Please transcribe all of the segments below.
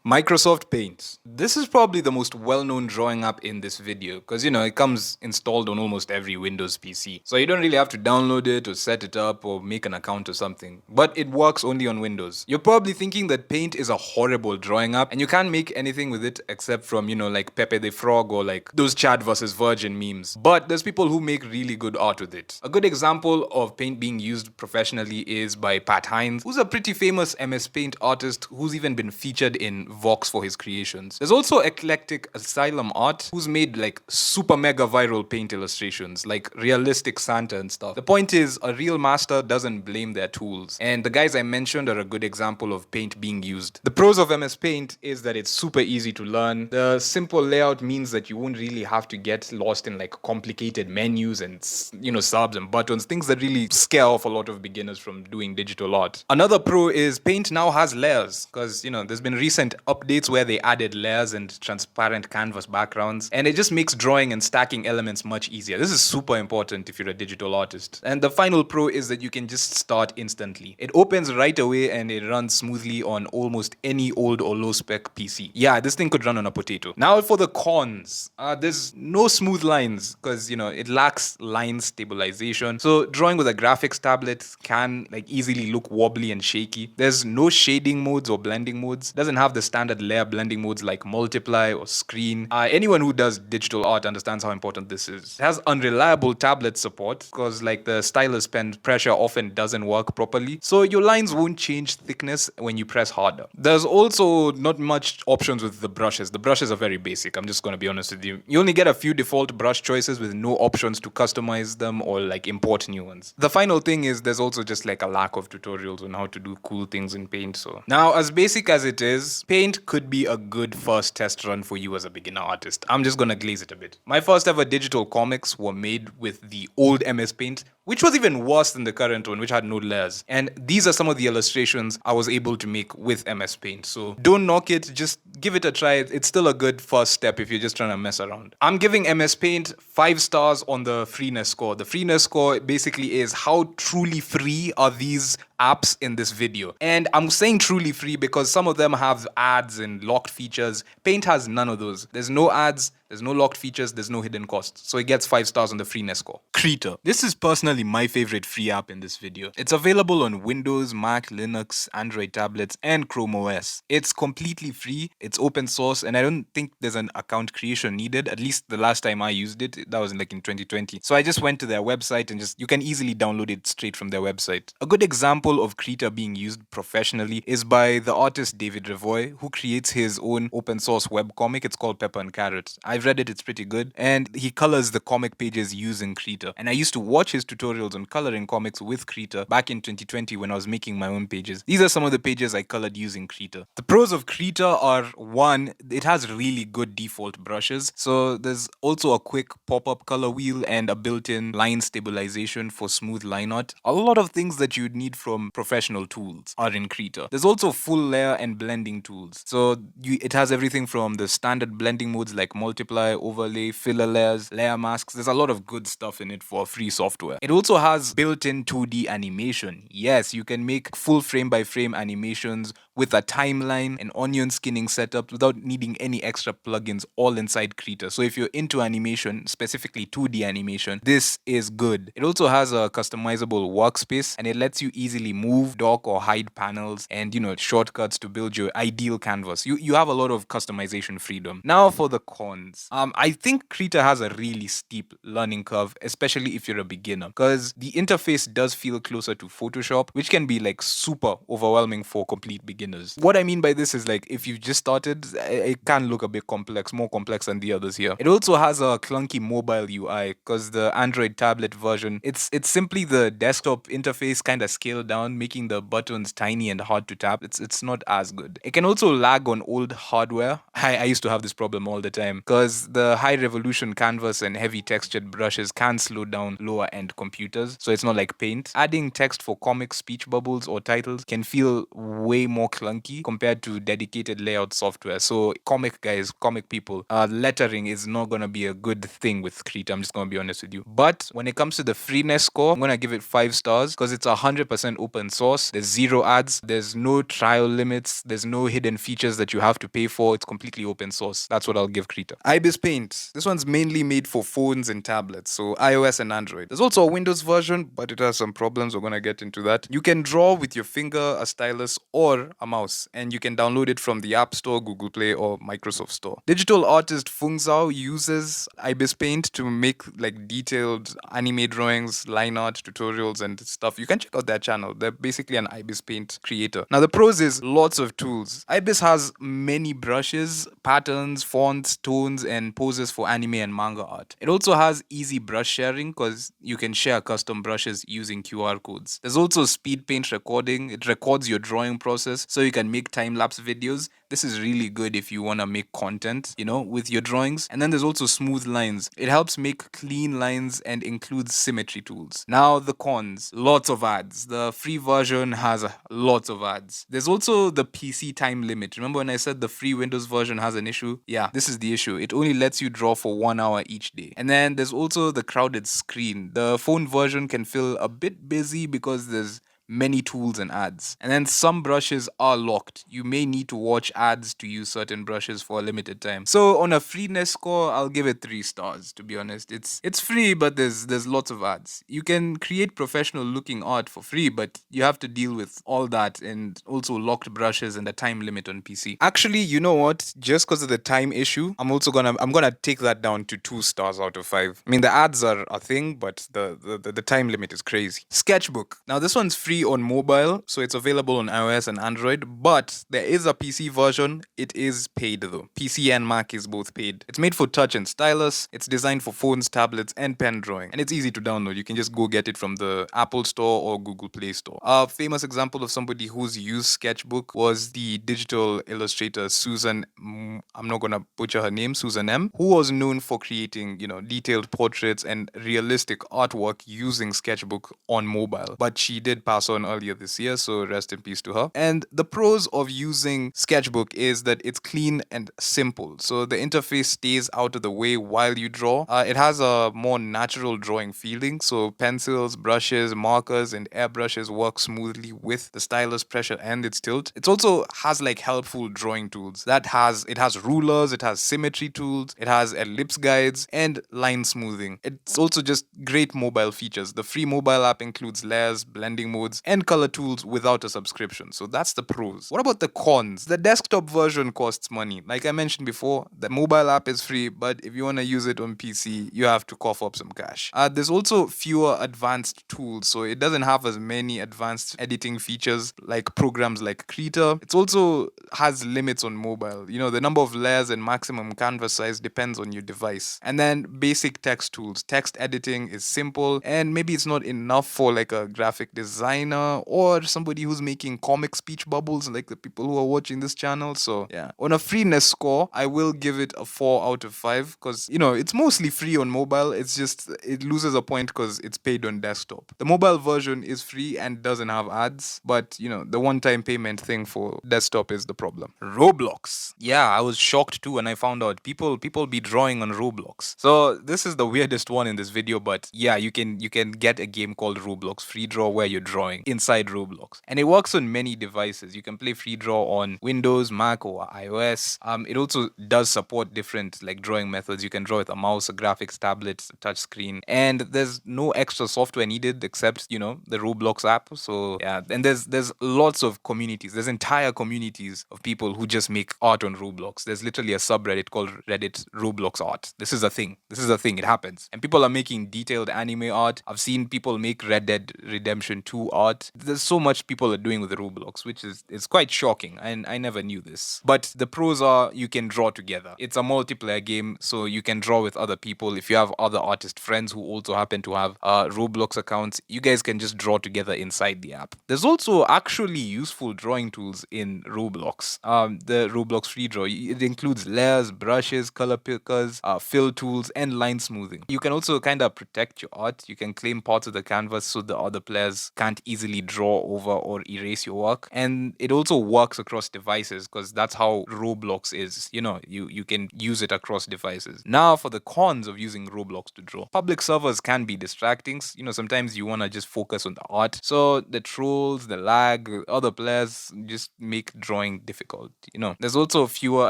Microsoft Paint. This is probably the most well-known drawing app in this video because it comes installed on almost every Windows PC. So you don't really have to download it or set it up or make an account or something. But it works only on Windows. You're probably thinking that Paint is a horrible drawing app and you can't make anything with it except from, like Pepe the Frog or like those Chad versus Virgin memes. But there's people who make really good art with it. A good example of Paint being used professionally is by Pat Hines, who's a pretty famous MS Paint artist who's even been featured in Vox for his creations. There's also Eclectic Asylum Art, who's made like super mega viral paint illustrations, like realistic Santa and stuff. The point is, a real master doesn't blame their tools, and the guys I mentioned are a good example of paint being used. The pros of MS Paint is that it's super easy to learn. The simple layout means that you won't really have to get lost in like complicated menus and subs and buttons, things that really scare off a lot of beginners from doing digital art. Another pro is Paint now has layers, because there's been recent updates where they added layers and transparent canvas backgrounds, and it just makes drawing and stacking elements much easier. This is super important if you're a digital artist. And the final pro is that you can just start instantly. It opens right away and it runs smoothly on almost any old or low spec PC. Yeah, this thing could run on a potato. Now for the cons. There's no smooth lines because it lacks line stabilization. So drawing with a graphics tablet can easily look wobbly and shaky. There's no shading modes or blending modes. Doesn't have the standard layer blending modes like multiply or screen. Anyone who does digital art understands how important this is. It has unreliable tablet support because the stylus pen pressure often doesn't work properly, so your lines won't change thickness when you press harder. There's also not much options with the brushes. The brushes are very basic, I'm just going to be honest with you. You only get a few default brush choices with no options to customize them or import new ones. The final thing is there's also just a lack of tutorials on how to do cool things in Paint. So now, as basic as it is, Paint could be a good first test run for you as a beginner artist. I'm just gonna glaze it a bit. My first ever digital comics were made with the old MS Paint, which was even worse than the current one, which had no layers. And these are some of the illustrations I was able to make with MS Paint. So don't knock it, just give it a try. It's still a good first step if you're just trying to mess around. I'm giving MS Paint 5 stars on the freeness score. The freeness score basically is how truly free are these apps in this video. And I'm saying truly free because some of them have ads and locked features. Paint has none of those. There's no ads, there's no locked features, there's no hidden costs. So it gets 5 stars on the freeness score. Krita. This is personally my favorite free app in this video. It's available on Windows, Mac, Linux, Android tablets, and Chrome OS. It's completely free, it's open source, and I don't think there's an account creation needed. At least the last time I used it, that was in 2020. So I just went to their website and you can easily download it straight from their website. A good example of Krita being used professionally is by the artist David Revoy, who creates his own open source webcomic. It's called Pepper and Carrot. I've read it, it's pretty good, and he colors the comic pages using Krita. And I used to watch his tutorials on coloring comics with Krita back in 2020 when I was making my own pages. These are some of the pages I colored using Krita. The pros of Krita are, one, it has really good default brushes. So there's also a quick pop-up color wheel and a built-in line stabilization for smooth line art. A lot of things that you'd need from professional tools are in Krita. There's also full layer and blending tools. So it has everything from the standard blending modes like multiply, overlay, filler layers, layer masks. There's a lot of good stuff in it for free software. It also has built-in 2D animation. Yes, you can make full frame-by-frame animations with a timeline and onion skinning setup without needing any extra plugins, all inside Krita. So if you're into animation, specifically 2D animation, this is good. It also has a customizable workspace, and it lets you easily move, dock, or hide panels, and shortcuts to build your ideal canvas. You have a lot of customization freedom. Now for the cons. I think Krita has a really steep learning curve, especially if you're a beginner, because the interface does feel closer to Photoshop, which can be super overwhelming for complete beginners. What I mean by this is if you've just started, it can look a bit complex, more complex than the others here. It also has a clunky mobile UI because the Android tablet version, it's simply the desktop interface kind of scaled down, making the buttons tiny and hard to tap. It's not as good. It can also lag on old hardware, I used to have this problem all the time because the high resolution canvas and heavy textured brushes can slow down lower end computers. So it's not like Paint. Adding text for comic speech bubbles or titles can feel way more clunky compared to dedicated layout software. So comic guys, comic people, lettering is not going to be a good thing with Krita. I'm just going to be honest with you. But when it comes to the freeness score, I'm going to give it 5 stars because it's 100% open source. There's zero ads. There's no trial limits. There's no hidden features that you have to pay for. It's completely open source. That's what I'll give Krita. Ibis Paint. This one's mainly made for phones and tablets, so iOS and Android. There's also a Windows version, but it has some problems. We're going to get into that. You can draw with your finger, a stylus, or a mouse, and you can download it from the App Store, Google Play, or Microsoft Store. Digital artist Fung Zhao uses Ibis Paint to make like detailed anime drawings, line art, tutorials, and stuff. You can check out their channel. They're basically an Ibis Paint creator. Now, the pros is lots of tools. Ibis has many brushes, patterns, fonts, tones, and poses for anime and manga art. It also has easy brush sharing because you can share custom brushes using QR codes. There's also speed paint recording. It records your drawing process so you can make time-lapse videos. This is really good if you want to make content, with your drawings. And then there's also smooth lines. It helps make clean lines and includes symmetry tools. Now, the cons. Lots of ads. The free version has lots of ads. There's also the PC time limit. Remember when I said the free Windows version has an issue? Yeah, this is the issue. It only lets you draw for 1 hour each day. And then there's also the crowded screen. The phone version can feel a bit busy because there's many tools and ads. And then some brushes are locked. You may need to watch ads to use certain brushes for a limited time. So on a freeness score, I'll give it 3 stars, to be honest. It's free, but there's lots of ads. You can create professional looking art for free, but you have to deal with all that and also locked brushes and the time limit on PC. Actually, you know what? Just because of the time issue, I'm gonna take that down to 2 stars out of 5. I mean, the ads are a thing, but the time limit is crazy. Sketchbook. Now this one's free on mobile, so it's available on iOS and Android, but there is a PC version. It is paid though. PC and Mac is both paid. It's made for touch and stylus. It's designed for phones, tablets, and pen drawing, and it's easy to download. You can just go get it from the Apple Store or Google Play Store. A famous example of somebody who's used Sketchbook was the digital illustrator Susan, I'm not gonna butcher her name, Susan M, who was known for creating, detailed portraits and realistic artwork using Sketchbook on mobile. But she did pass on earlier this year, so rest in peace to her. And the pros of using Sketchbook is that it's clean and simple. So the interface stays out of the way while you draw. It has a more natural drawing feeling. So pencils, brushes, markers, and airbrushes work smoothly with the stylus pressure and its tilt. It also has like helpful drawing tools. It has rulers, it has symmetry tools, it has ellipse guides, and line smoothing. It's also just great mobile features. The free mobile app includes layers, blending modes, and color tools without a subscription. So that's the pros. What about the cons? The desktop version costs money. Like I mentioned before, the mobile app is free, but if you want to use it on PC, you have to cough up some cash. There's also fewer advanced tools, so it doesn't have as many advanced editing features like programs like Krita. It also has limits on mobile. The number of layers and maximum canvas size depends on your device. And then basic text tools. Text editing is simple, and maybe it's not enough for like a graphic designer or somebody who's making comic speech bubbles like the people who are watching this channel. So yeah, on a freeness score, I will give it a 4 out of 5 because it's mostly free on mobile. It's just it loses a point because it's paid on desktop. The mobile version is free and doesn't have ads, but the one-time payment thing for desktop is the problem. Roblox. Yeah, I was shocked too when I found out people be drawing on Roblox. So this is the weirdest one in this video, but yeah, you can get a game called Roblox Free Draw where you're drawing inside Roblox, and it works on many devices. You can play Free Draw on Windows, Mac, or iOS. It also does support different like drawing methods. You can draw with a mouse, a graphics tablet, a touch screen, and there's no extra software needed except the Roblox app. So yeah, and there's lots of communities. There's entire communities of people who just make art on Roblox. There's literally a subreddit called Reddit Roblox Art. This is a thing. It happens, and people are making detailed anime art. I've seen people make Red Dead Redemption 2 art. There's so much people are doing with Roblox, which is quite shocking, and I never knew this. But the pros are you can draw together. It's a multiplayer game, so you can draw with other people. If you have other artist friends who also happen to have Roblox accounts, you guys can just draw together inside the app. There's also actually useful drawing tools in Roblox. The Roblox Free Draw. It includes layers, brushes, color pickers, fill tools, and line smoothing. You can also kind of protect your art. You can claim parts of the canvas so the other players can't easily draw over or erase your work. And it also works across devices because that's how Roblox is. You can use it across devices. Now, for the cons of using Roblox to draw, public servers can be distracting. Sometimes you want to just focus on the art. So the trolls, the lag, other players just make drawing difficult. There's also fewer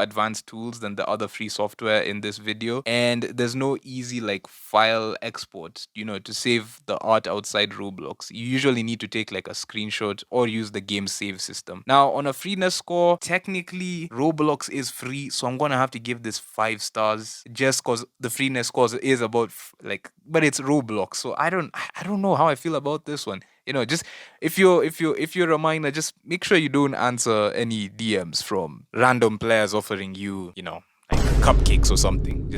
advanced tools than the other free software in this video, and there's no easy like file export, to save the art outside Roblox. You usually need to take like a screenshot or use the game save system. Now, on a freeness score, technically Roblox is free, so I'm gonna have to give this 5 stars just because the freeness score is about but it's Roblox, so I don't know how I feel about this one. Just if you're a minor, just make sure you don't answer any DMs from random players offering you, like cupcakes or something.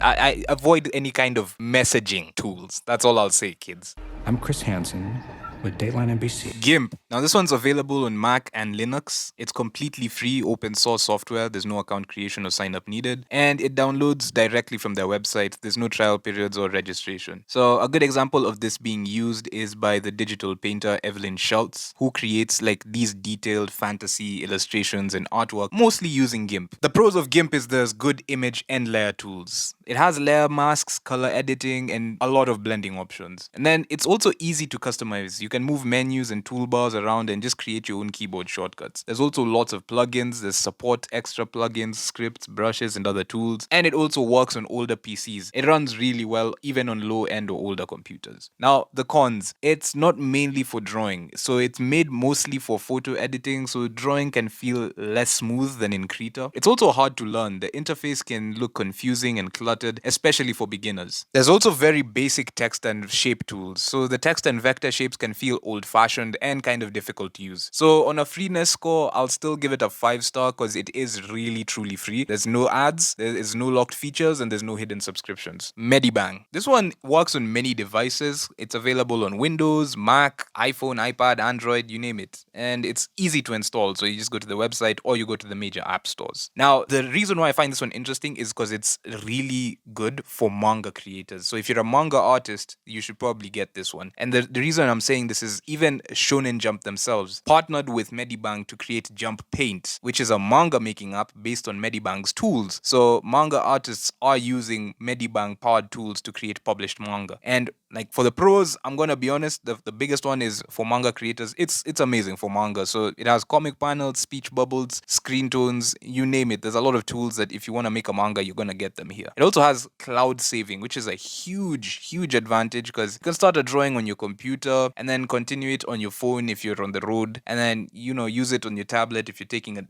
I avoid any kind of messaging tools. That's all I'll say, kids. I'm Chris Hansen with Dateline NBC. GIMP. Now, this one's available on Mac and Linux. It's completely free, open source software. There's no account creation or sign up needed. And it downloads directly from their website. There's no trial periods or registration. So, a good example of this being used is by the digital painter Evelyn Schultz, who creates like these detailed fantasy illustrations and artwork, mostly using GIMP. The pros of GIMP is there's good image and layer tools. It has layer masks, color editing, and a lot of blending options. And then it's also easy to customize. You can move menus and toolbars around and just create your own keyboard shortcuts. There's also lots of plugins. There's support extra plugins, scripts, brushes, and other tools. And it also works on older PCs. It runs really well even on low-end or older computers. Now, the cons. It's not mainly for drawing. So it's made mostly for photo editing, so drawing can feel less smooth than in Krita. It's also hard to learn. The interface can look confusing and cluttered, especially for beginners. There's also very basic text and shape tools. So the text and vector shapes can feel old-fashioned and kind of difficult to use. So on a freeness score, I'll still give it a 5-star because it is really truly free. There's no ads, there is no locked features, and there's no hidden subscriptions. MediBang. This one works on many devices. It's available on Windows, Mac, iPhone, iPad, Android, you name it. And it's easy to install, so you just go to the website or you go to the major app stores. Now, the reason why I find this one interesting is because it's really good for manga creators. So if you're a manga artist, you should probably get this one. And the reason I'm saying this is even Shonen Jump themselves partnered with MediBang to create Jump Paint, which is a manga making app based on MediBang's tools. So manga artists are using MediBang powered tools to create published manga. And like for the pros, I'm gonna be honest, the biggest one is for manga creators. It's amazing for manga. So it has comic panels, speech bubbles, screen tones, you name it. There's a lot of tools that if you want to make a manga, you're gonna get them here. It also has cloud saving, which is a huge advantage because you can start a drawing on your computer and then continue it on your phone if you're on the road, and then use it on your tablet if you're taking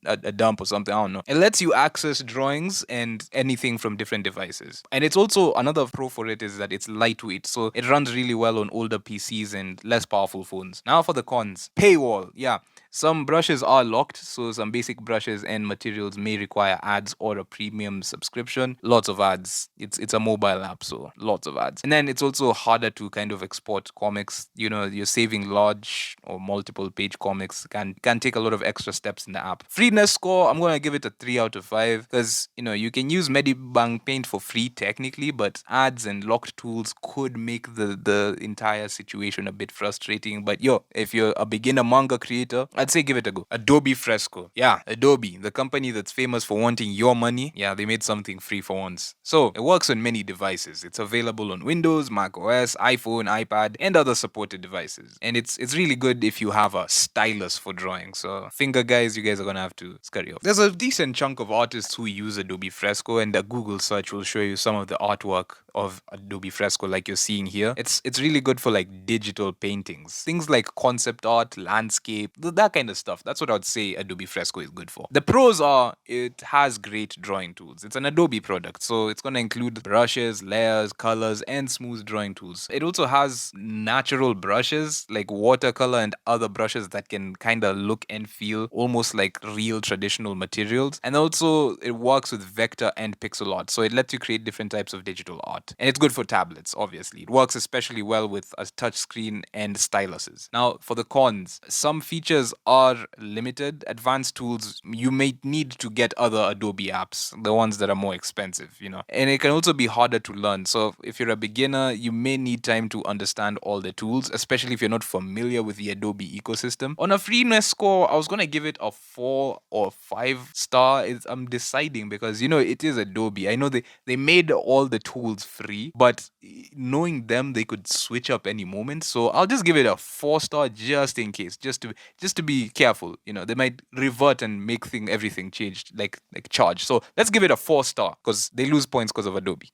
a dump or something. I don't know. It lets you access drawings and anything from different devices. And it's also another pro for it is that it's lightweight, so it runs really well on older PCs and less powerful phones. Now for the cons. Paywall. Yeah. Some brushes are locked, so some basic brushes and materials may require ads or a premium subscription. Lots of ads. It's a mobile app, so lots of ads. And then it's also harder to kind of export comics. You're saving large or multiple page comics can take a lot of extra steps in the app. Freeness score, I'm gonna give it a 3 out of 5 because you can use MediBang Paint for free technically, but ads and locked tools could make the entire situation a bit frustrating. But if you're a beginner manga creator, I'd say give it a go. Adobe Fresco. Yeah, Adobe, the company that's famous for wanting your money. Yeah, they made something free for once. So, it works on many devices. It's available on Windows, Mac OS, iPhone, iPad, and other supported devices. And it's really good if you have a stylus for drawing. So, finger guys, you guys are gonna have to scurry off. There's a decent chunk of artists who use Adobe Fresco, and a Google search will show you some of the artwork of Adobe Fresco like you're seeing here. It's really good for like digital paintings. Things like concept art, landscape, that kind of stuff. That's what I would say Adobe Fresco is good for. The pros are it has great drawing tools. It's an Adobe product, so it's going to include brushes, layers, colors, and smooth drawing tools. It also has natural brushes like watercolor and other brushes that can kind of look and feel almost like real traditional materials. And also it works with vector and pixel art, so it lets you create different types of digital art. And it's good for tablets, obviously. It works especially well with a touch screen and styluses. Now, for the cons, some features are limited. Advanced tools, you may need to get other Adobe apps, the ones that are more expensive, And it can also be harder to learn. So if you're a beginner, you may need time to understand all the tools, especially if you're not familiar with the Adobe ecosystem. On a freeness score, I was going to give it a 4 or 5 star. I'm deciding because, it is Adobe. I know they made all the tools free, but knowing them, they could switch up any moment. So I'll just give it a 4 star just in case, just to be careful. They might revert and make everything changed like charge. So let's give it a 4 star because they lose points because of Adobe.